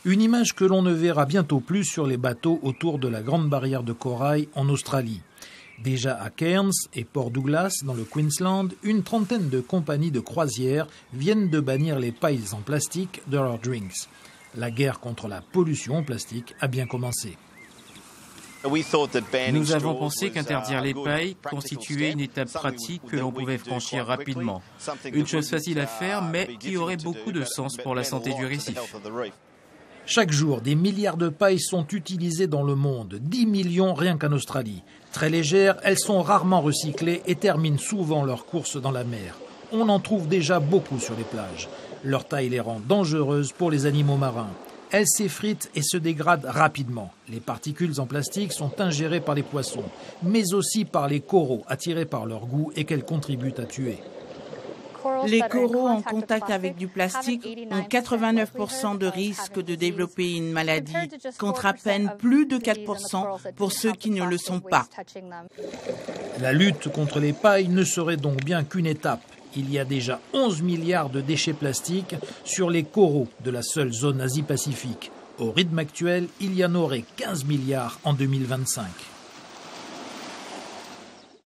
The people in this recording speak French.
Une image que l'on ne verra bientôt plus sur les bateaux autour de la Grande Barrière de Corail en Australie. Déjà à Cairns et Port Douglas, dans le Queensland, une trentaine de compagnies de croisière viennent de bannir les pailles en plastique de leurs drinks. La guerre contre la pollution en plastique a bien commencé. Nous avons pensé qu'interdire les pailles constituait une étape pratique que l'on pouvait franchir rapidement. Une chose facile à faire, mais qui aurait beaucoup de sens pour la santé du récif. Chaque jour, des milliards de pailles sont utilisées dans le monde, 10 millions rien qu'en Australie. Très légères, elles sont rarement recyclées et terminent souvent leur course dans la mer. On en trouve déjà beaucoup sur les plages. Leur taille les rend dangereuses pour les animaux marins. Elles s'effritent et se dégradent rapidement. Les particules en plastique sont ingérées par les poissons, mais aussi par les coraux attirés par leur goût et qu'elles contribuent à tuer. Les coraux en contact avec du plastique ont 89% de risque de développer une maladie, contre à peine plus de 4% pour ceux qui ne le sont pas. La lutte contre les pailles ne serait donc bien qu'une étape. Il y a déjà 11 milliards de déchets plastiques sur les coraux de la seule zone Asie-Pacifique. Au rythme actuel, il y en aurait 15 milliards en 2025.